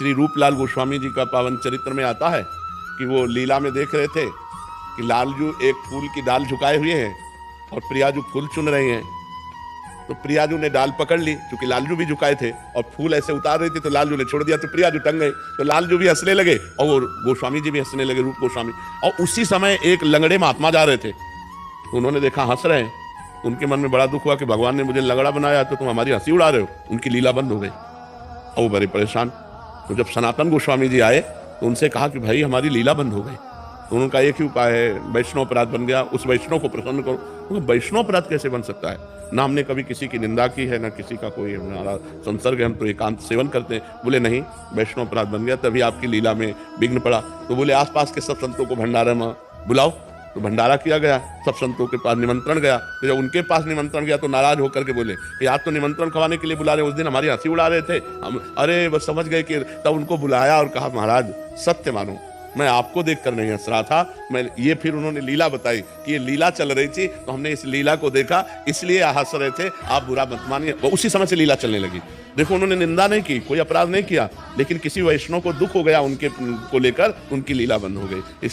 श्री रूपलाल गोस्वामी जी का पावन चरित्र में आता है कि वो लीला में देख रहे थे कि लालजू एक फूल की डाल झुकाए हुए हैं और प्रियाजू फूल चुन रहे हैं। तो प्रियाजू ने डाल पकड़ ली, क्योंकि लालजू भी झुकाए थे, और फूल ऐसे उतार रही थी तो लालजू ने छोड़ दिया, तो प्रियाजू टंग गई। तो लालजू भी हंसने लगे और वो गोस्वामी जी भी हंसने लगे, रूप गोस्वामी। और उसी समय एक लंगड़े महात्मा जा रहे थे, तो उन्होंने देखा हंस रहे हैं, उनके मन में बड़ा दुख हुआ कि भगवान ने मुझे लंगड़ा बनाया तो तुम हमारी हंसी उड़ा रहे हो। उनकी लीला बंद हो गई और वो बड़े परेशान। तो जब सनातन गोस्वामी जी आए तो उनसे कहा कि भाई हमारी लीला बंद हो गई। तो उनका एक ही उपाय है, वैष्णव अपराध बन गया, उस वैष्णव को प्रसन्न करो। तो वैष्णव अपराध कैसे बन सकता है? ना हमने कभी किसी की निंदा की है, ना किसी का कोई हमारा संसर्ग है, हम तो एकांत सेवन करते हैं। बोले नहीं, वैष्णव अपराध बन गया, तभी आपकी लीला में विघ्न पड़ा। तो बोले आसपास के सब संतों को भंडारा में बुलाओ। तो भंडारा किया गया, सब संतों के पास निमंत्रण गया। तो जब उनके पास निमंत्रण गया तो नाराज होकर के बोले कि आज तो निमंत्रण खवाने के लिए बुला रहे, उस दिन हमारी हंसी उड़ा रहे थे हम। अरे बस समझ गए कि तब उनको बुलाया और कहा महाराज सत्य मानो, मैं आपको देखकर नहीं हंस रहा था, मैं ये फिर उन्होंने लीला बताई कि ये लीला चल रही थी तो हमने इस लीला को देखा इसलिए हंस रहे थे, आप बुरा मत मानिए। उसी समय से लीला चलने लगी। देखो उन्होंने निंदा नहीं की, कोई अपराध नहीं किया, लेकिन किसी वैष्णव को दुख हो गया उनके को लेकर, उनकी लीला बंद हो गई। इसलिए